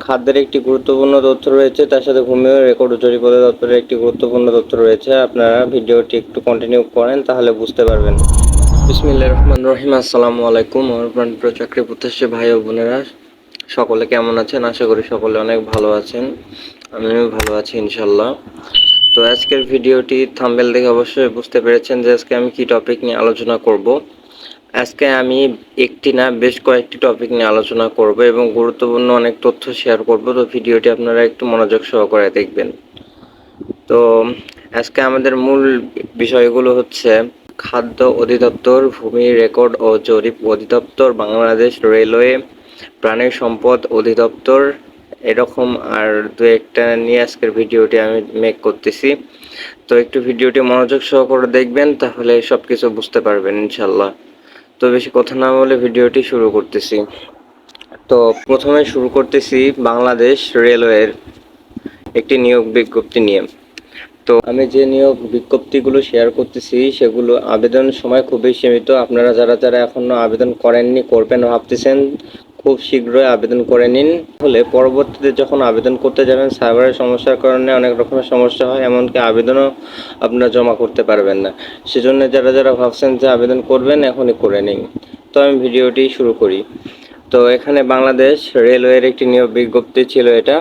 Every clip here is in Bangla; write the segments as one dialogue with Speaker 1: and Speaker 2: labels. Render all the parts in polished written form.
Speaker 1: খাদ্যের একটি গুরুত্বপূর্ণ তথ্য রয়েছে, তার সাথে ভূমি রেকর্ড ও জরিপ অধিদপ্তরের একটি গুরুত্বপূর্ণ তথ্য রয়েছে। আপনারা ভিডিওটি একটু কন্টিনিউ করেন, তাহলে বুঝতে পারবেন। বিসমিল্লাহির রহমানির রহিম। আসসালামু আলাইকুম। আমার প্রাণপ্রিয় চাকরি প্রত্যাশী ভাই ও বোনেরা, সকলে কেমন আছেন? আশা করি সকলে অনেক ভালো আছেন। আমিও ভালো আছি ইনশাল্লাহ। তো আজকের ভিডিওটি থাম্বনেল দেখে অবশ্যই বুঝতে পেরেছেন যে আজকে আমি কি টপিক নিয়ে আলোচনা করব। আজকে আমি একটি না বেশ কয়েকটি টপিক নিয়ে আলোচনা করব এবং গুরুত্বপূর্ণ অনেক তথ্য শেয়ার করব। তো ভিডিওটি আপনারা একটু মনোযোগ সহকারে দেখবেন। তো আজকে আমাদের মূল বিষয়গুলো হচ্ছে খাদ্য অধিদপ্তর, ভূমি রেকর্ড ও জরিপ অধিদপ্তর, বাংলাদেশ রেলওয়ে, প্রাণী সম্পদ অধিদপ্তর, এরকম আর দু একটা নিয়ে আজকের ভিডিওটি আমি মেক করতেছি। তো একটু ভিডিওটি মনোযোগ সহকারে দেখবেন, তাহলে সবকিছু বুঝতে পারবেন ইনশাল্লাহ। তো বেশি কথা না বলে ভিডিওটি শুরু করতেছি। তো প্রথমে শুরু করতেছি বাংলাদেশ রেলওয়ের একটি নিয়োগ বিজ্ঞপ্তি নিয়ে। তো আমি যে নিয়োগ বিজ্ঞপ্তিগুলো শেয়ার করতেছি সেগুলো আবেদন সময় খুবই সীমিত। আপনারা যারা এখনো আবেদন করেননি, করবেন ভাবতেছেন, খুব শীঘ্রই আবেদন করে নিন। হলে পরবর্তীতে যখন আবেদন করতে যাবেন, সার্ভারের সমস্যার কারণে অনেক রকমের সমস্যা হয়, এমনকি আবেদনও আপনারা জমা করতে পারবেন না। সেজন্য যারা ভাবছেন যে আবেদন করবেন, এখনই করে নিন। তো আমি ভিডিওটি শুরু করি। তো এখানে বাংলাদেশ রেলওয়ের একটি নিয়োগ বিজ্ঞপ্তি ছিল এটা।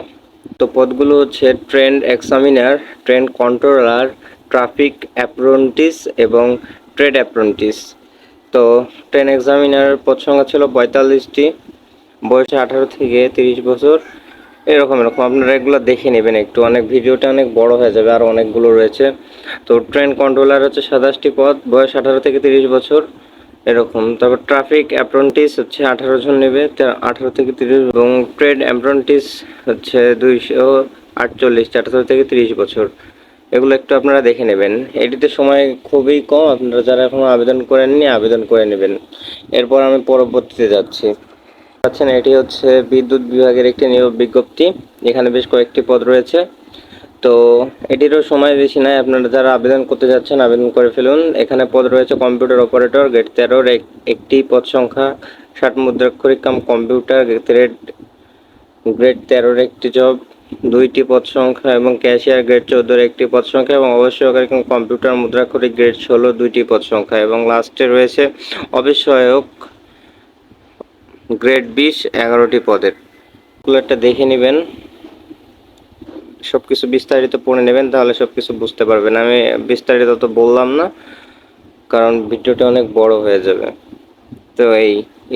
Speaker 1: তো পদগুলো হচ্ছে train examiner, train controller, traffic apprentice এবং ট্রেড অ্যাপ্রেন্টিস। তো ট্রেন এক্সামিনার পদ সংখ্যা ছিল 45টি, বয়স 18 থেকে 30 বছর, এরকম আপনারা এগুলো দেখে নেবেন একটু, অনেক ভিডিওটা অনেক বড় হয়ে যাবে, আর অনেকগুলো রয়েছে। তো ট্রেন কন্ট্রোলার হচ্ছে 27টি পদ, বয়স 18 থেকে 30 বছর, এরকম। তারপর ট্রাফিক অ্যাপ্রেন্টিস হচ্ছে 18 জন নেবে, 18 থেকে 30, এবং ট্রেড অ্যাপ্রেন্টিস হচ্ছে 248, 18 থেকে 30 বছর। এগুলো একটু আপনারা দেখে নেবেন। এটিতে সময় খুবই কম, আপনারা যারা এখনো আবেদন করেননি আবেদন করে নেবেন। এরপর আমি পরবর্তীতে যাচ্ছি। পাচ্ছেন, এটি হচ্ছে বিদ্যুৎ বিভাগের একটি নিয়োগ বিজ্ঞপ্তি। এখানে বেশ কয়েকটি পদ রয়েছে। তো এটিরও সময় বেশি নাই, আপনারা যারা আবেদন করতে যাচ্ছেন আবেদন করে ফেলুন। এখানে পদ রয়েছে কম্পিউটার অপারেটর, গ্রেড 13-র একটি পদ সংখ্যা, 60 মুদ্রাক্ষরিক কাম কম্পিউটার গ্রেড 13-র একটি জব, 2টি পদ সংখ্যা, এবং ক্যাশিয়ার গ্রেড 14-র একটি পদ সংখ্যা, এবং অবশ্যই কম্পিউটার মুদ্রাক্ষরিক গ্রেড 16 2টি পদ সংখ্যা, এবং লাস্টে রয়েছে অফিস সহায়ক গ্রেড 20 11টি পদের। একটা দেখে নেবেন, সবকিছু বিস্তারিত পড়ে নেবেন, তাহলে সবকিছু বুঝতে পারবেন। আমি বিস্তারিত তো বললাম না, কারণ ভিডিওটা অনেক বড় হয়ে যাবে। তো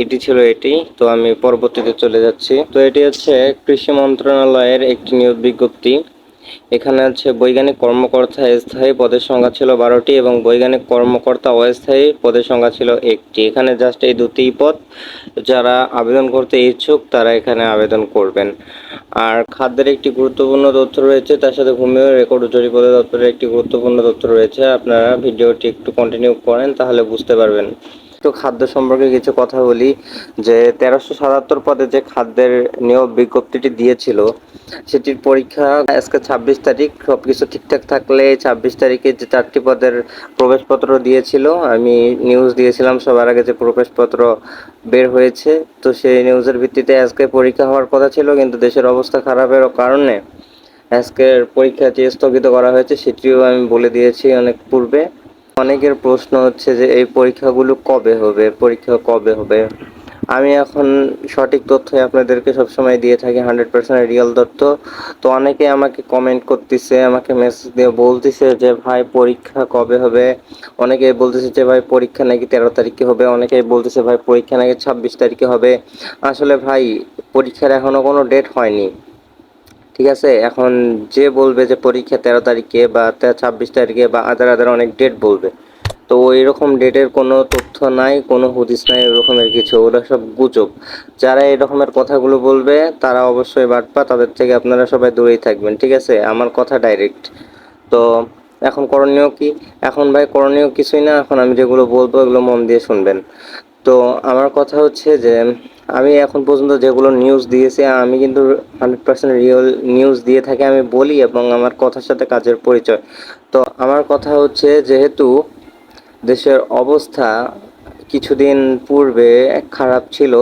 Speaker 1: এটি ছিল এটি। তো আমি পরবর্তীতে চলে যাচ্ছি। তো এটি হচ্ছে কৃষি মন্ত্রণালয়ের একটি নিয়োগ বিজ্ঞপ্তি। এখানে আছে বৈজ্ঞানিক কর্মকর্তা স্থায়ী পদের সংখ্যা ছিল 12টি, এবং বৈজ্ঞানিক কর্মকর্তা অস্থায়ী পদের সংখ্যা ছিল 1টি। এখানে জাস্ট এই দুটিই পদ, যারা আবেদন করতে ইচ্ছুক তারা এখানে আবেদন করবেন। আর খাদ্যের একটি গুরুত্বপূর্ণ তথ্য রয়েছে, তার সাথে ভূমি রেকর্ড ও জরিপ অধিদপ্তরের একটি গুরুত্বপূর্ণ তথ্য রয়েছে। আপনারা ভিডিওটি একটু কন্টিনিউ করেন, তাহলে বুঝতে পারবেন। তো খাদ্য সম্পর্কে কিছু কথা বলি, যে 1377 পদে যে খাদ্যের নিয়োগ বিজ্ঞপ্তিটি দিয়েছিল, সেটির পরীক্ষা আজকে 26 তারিখ। সবকিছু ঠিকঠাক থাকলে 26 তারিখে যে 4টি পদের প্রবেশপত্র দিয়েছিল, আমি নিউজ দিয়েছিলাম সবার আগে যে প্রবেশপত্র বের হয়েছে। তো সেই নিউজের ভিত্তিতে আজকে পরীক্ষা হওয়ার কথা ছিল, কিন্তু দেশের অবস্থা খারাপের কারণে আজকের পরীক্ষাটি স্থগিত করা হয়েছে, সেটিও আমি বলে দিয়েছি অনেক পূর্বে। অনেকের প্রশ্ন হচ্ছে যে এই পরীক্ষাগুলো কবে হবে, পরীক্ষা কবে হবে। আমি এখন সঠিক তথ্য আপনাদেরকে সবসময় দিয়ে থাকি, 100% রিয়েল তথ্য। তো অনেকে আমাকে কমেন্ট করতেছে, আমাকে মেসেজ দিয়ে বলতেছে যে ভাই পরীক্ষা কবে হবে। অনেকে বলতেছে যে ভাই পরীক্ষা নাকি 13 তারিখে হবে, অনেকে বলতেছে ভাই পরীক্ষা নাকি 26 তারিখে হবে। আসলে ভাই পরীক্ষার এখনো কোনো ডেট হয়নি, ঠিক আছে। এখন যে বলবে যে পরীক্ষা 13 তারিখে বা 26 তারিখে বা আদার অনেক ডেট বলবে, তো ওই রকম ডেটের কোনো তথ্য নাই, কোনো হদিস নাই এরকমের কিছু, ওরা সব গুজব। যারা এই রকমের কথাগুলো বলবে তারা অবশ্যই বাটপা, তাদের থেকে আপনারা সবাই দূরেই থাকবেন, ঠিক আছে। আমার কথা ডাইরেক্ট। তো এখন করণীয় কি? এখন ভাই করণীয় কিছুই না, এখন আমি যেগুলো বলবো এগুলো মন দিয়ে শুনবেন। তো আমার কথা হচ্ছে যে আমি এখন পর্যন্ত যেগুলো নিউজ দিয়েছি, আমি কিন্তু 100% রিয়েল নিউজ দিয়ে থাকি, আমি বলি, এবং আমার কথার সাথে কাজের পরিচয়। তো আমার কথা হচ্ছে, যেহেতু দেশের অবস্থা কিছুদিন পূর্বে খারাপ ছিল,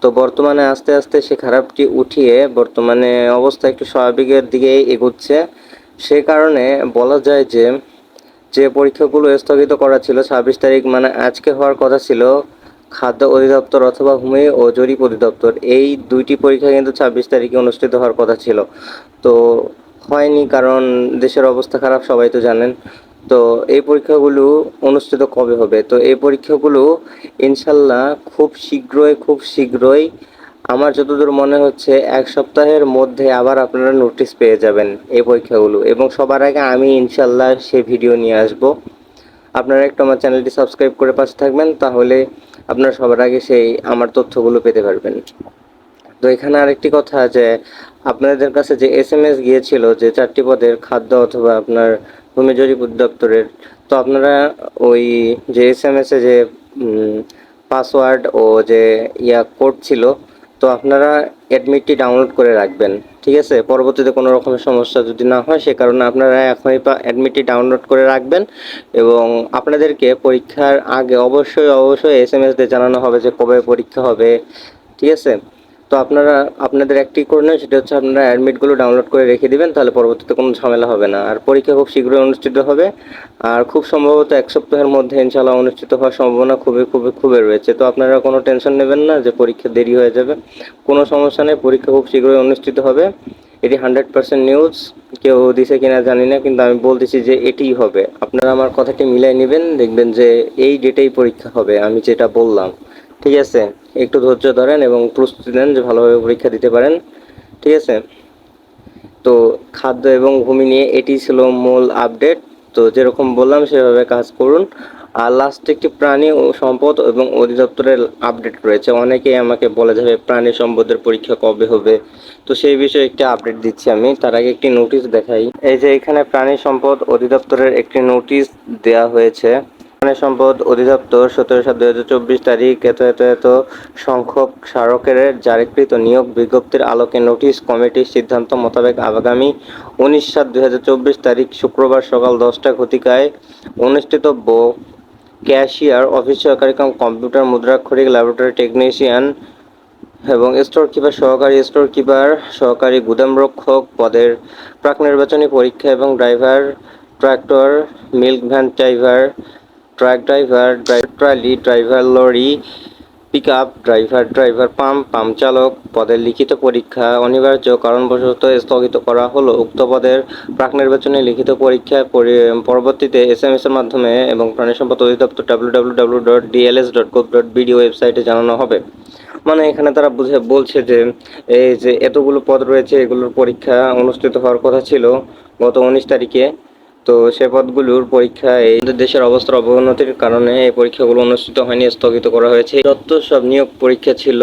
Speaker 1: তো বর্তমানে আস্তে আস্তে সে খারাপটি উঠিয়ে বর্তমানে অবস্থা একটু স্বাভাবিকের দিকে এগোচ্ছে। সে কারণে বলা যায় যে যে পরীক্ষাগুলো স্থগিত করা ছিল 26 তারিখ, মানে আজকে হওয়ার কথা ছিল, খাদ্য অধিদপ্তর অথবা ভূমি ও জরিপ অধিদপ্তর এই দুইটি পরীক্ষা কিন্তু 26 তারিখে অনুষ্ঠিত হওয়ার কথা ছিল। তো হয়নি, কারণ দেশের অবস্থা খারাপ, সবাই তো জানেন। তো এই পরীক্ষাগুলো অনুষ্ঠিত কবে হবে? তো এই পরীক্ষাগুলো ইনশাল্লাহ খুব শীঘ্রই আমার যতদূর মনে হচ্ছে 1 সপ্তাহের মধ্যে আবার আপনারা নোটিশ পেয়ে যাবেন এই পরীক্ষাগুলো, এবং সবার আগে আমি ইনশাল্লাহ সে ভিডিও নিয়ে আসব। আপনারা একটু আমার চ্যানেলটি সাবস্ক্রাইব করে পাশে থাকবেন, তাহলে আপনারা সবার আগে সেই আমার তথ্যগুলো পেতে পারবেন। তো এখানে আরেকটি কথা, যে আপনাদের কাছে যে SMS গিয়েছিল যে 4টি পদের খাদ্য অথবা আপনার ভূমি জরিপ অধিদপ্তরের, তো আপনারা ওই যে SMS-এ যে পাসওয়ার্ড ও যে কোড ছিল, তো আপনারা অ্যাডমিটটি ডাউনলোড করে রাখবেন। ঠিক আছে, পরবর্তীতে কোনো রকমের সমস্যা যদি না হয় সে কারণে আপনারা এখনই অ্যাডমিটটি ডাউনলোড করে রাখবেন। এবং আপনাদেরকে পরীক্ষার আগে অবশ্যই SMS দিয়ে জানানো হবে যে কবে পরীক্ষা হবে। ঠিক আছে, তো আপনারা আপনাদের একটি করণীয়, সেটা হচ্ছে আপনারা অ্যাডমিটগুলো ডাউনলোড করে রেখে দিবেন, তাহলে পরবর্তীতে কোনো ঝামেলা হবে না। আর পরীক্ষা খুব শীঘ্রই অনুষ্ঠিত হবে, আর খুব সম্ভবত 1 সপ্তাহের মধ্যে ইনশাল্লাহ অনুষ্ঠিত হওয়ার সম্ভাবনা খুবই রয়েছে। তো আপনারা কোনো টেনশন নেবেন না যে পরীক্ষা দেরি হয়ে যাবে, কোনো সমস্যা নেই, পরীক্ষা খুব শীঘ্রই অনুষ্ঠিত হবে। এটি 100% নিউজ, কেউ দিছে কিনা জানি না, কিন্তু আমি বলতেছি যে এটিই হবে। আপনারা আমার কথাটি মিলাই নেবেন, দেখবেন যে এই ডেটেই পরীক্ষা হবে, আমি যেটা বললাম। ঠিক আছে, একটু ধৈর্য ধরেন এবং প্রস্তুতি নেন যে ভালোভাবে পরীক্ষা দিতে পারেন। ঠিক আছে, তো খাদ্য এবং ভূমি নিয়ে এটি ছিল মূল আপডেট। তো যেরকম বললাম সেভাবে কাজ করুন। আর লাস্টে একটি প্রাণী ও সম্পদ এবং অধিদপ্তরের আপডেট রয়েছে, অনেকেই আমাকে বলে যাবে প্রাণী সম্পদের পরীক্ষা কবে হবে, তো সেই বিষয়ে একটি আপডেট দিচ্ছি আমি। তার আগে একটি নোটিশ দেখাই। এই যে এখানে প্রাণী সম্পদ অধিদপ্তরের একটি নোটিশ দেয়া হয়েছে। প্রাণী সম্পদ অধিদপ্তর 17/7/2024 তারিখ এত সংখ্যক স্মারকের জারিকৃত নিয়োগ বিজ্ঞপ্তির আলোকে নোটিশ কমিটির সিদ্ধান্ত মোতাবেক আগামী 19/7/2024 তারিখ শুক্রবার সকাল 10টা ঘটিকায় অনুষ্ঠিতব্য ক্যাশিয়ার, অফিস সহকারী কাম কম্পিউটার মুদ্রাক্ষরিক ল্যাবরেটরি টেকনিশিয়ান এবং স্টোর কিপার সহকারী গুদামরক্ষক পদের প্রাক নির্বাচনী পরীক্ষা এবং driver tractor, milk van driver, truck driver, trolley driver, lorry pickup driver pump চালক পদের লিখিত পরীক্ষা অনিবার্য কারণবশত স্থগিত করা হলো। উক্ত পদের প্রাক নির্বাচনী লিখিত পরীক্ষায় পরবর্তীতে SMS এর মাধ্যমে এবং প্রাণী সম্পদ অধিদপ্তর www.dls.gov.bd ওয়েবসাইটে জানানো হবে। মানে এখানে তারা বলছে যে এই যে এতগুলো পদ রয়েছে, এগুলোর পরীক্ষা অনুষ্ঠিত হওয়ার কথা ছিল গত 19 তারিখে। তো সে পদগুলোর পরীক্ষা এই দেশের অবস্থার অবনতির কারণে এই পরীক্ষাগুলো অনুষ্ঠিত হয়নি, স্থগিত করা হয়েছে। যত সব নিয়োগ পরীক্ষা ছিল,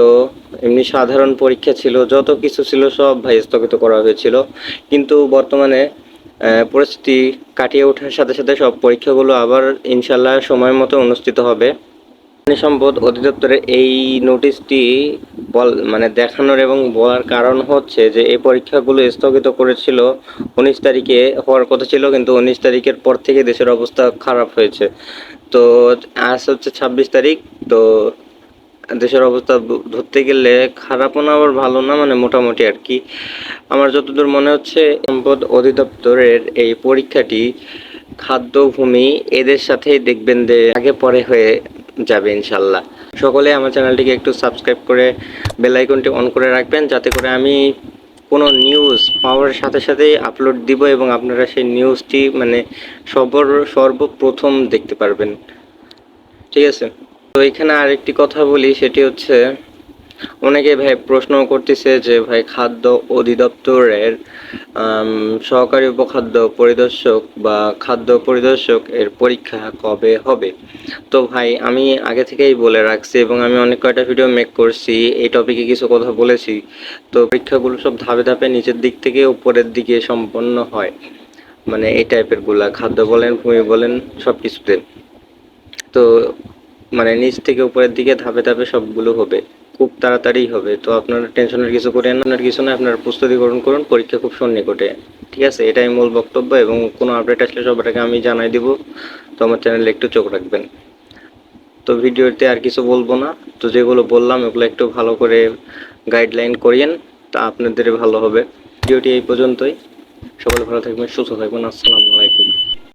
Speaker 1: এমনি সাধারণ পরীক্ষা ছিল, যত কিছু ছিল সব ভাই স্থগিত করা হয়েছিল। কিন্তু বর্তমানে পরিস্থিতি কাটিয়ে ওঠার সাথে সাথে সব পরীক্ষাগুলো আবার ইনশাল্লাহ সময় মতো অনুষ্ঠিত হবে। প্রাণী সম্পদ অধিদপ্তরের এই নোটিশটি মানে দেখানোর এবং বলার কারণ হচ্ছে যে এই পরীক্ষাগুলো স্থগিত করেছিল 19 তারিখে হওয়ার কথা ছিল, কিন্তু 19 তারিখের পর থেকে দেশের অবস্থা খারাপ হয়েছে। তো আজ হচ্ছে 26 তারিখ। তো দেশের অবস্থা ধরতে গেলে খারাপও না আবার ভালো না, মানে মোটামুটি আর কি। আমার যতদূর মনে হচ্ছে সম্পদ অধিদপ্তরের এই পরীক্ষাটি খাদ্য ভূমি এদের সাথেই দেখবেন যে আগে পরে হয়ে যাবে ইনশাল্লাহ। সকলে আমার চ্যানেলটিকে একটু সাবস্ক্রাইব করে বেল আইকনটি অন করে রাখবেন, যাতে করে আমি কোনো নিউজ পাওয়ার সাথে সাথেই আপলোড দিব এবং আপনারা সেই নিউজটি মানে সর্বপ্রথম দেখতে পারবেন। ঠিক আছে, তো এখানে আরেকটি কথা বলি, সেটি হচ্ছে অনেকে ভাই প্রশ্ন করতেছে যে ভাই খাদ্য অধিদপ্তরের সহকারী উপখাদ্য পরিদর্শক বা খাদ্য পরিদর্শক এর পরীক্ষা কবে হবে। তো ভাই আমি আগে থেকেই বলে রাখছি এবং আমি অনেক কয়টা ভিডিও মেক করছি, এই টপিকে কিছু কথা বলেছি। তো পরীক্ষাগুলো সব ধাপে ধাপে নিচের দিক থেকে উপরের দিকে সম্পন্ন হয়, মানে এই টাইপের গুলা, খাদ্য বলেন ভূমি বলেন সব কিছুতে। তো মানে নিচ থেকে উপরের দিকে ধাপে ধাপে সবগুলো হবে, খুব তাড়াতাড়ি হবে। তো আপনারা টেনশনের কিছু করেন না, আপনার কিছু না, আপনার প্রস্তুতি গ্রহণ করুন, পরীক্ষা খুব সন্নিকটে। ঠিক আছে, এটাই মূল বক্তব্য এবং কোনো আপডেট আসলে সবার আগে আমি জানাই দিব। তো আমার চ্যানেলে একটু চোখ রাখবেন। তো ভিডিওতে আর কিছু বলবো না, তো যেগুলো বললাম এগুলো একটু ভালো করে গাইডলাইন করিয়েন, তা আপনাদের ভালো হবে। ভিডিওটি এই পর্যন্তই। সকলে ভালো থাকবেন, সুস্থ থাকবেন। আসসালামু আলাইকুম।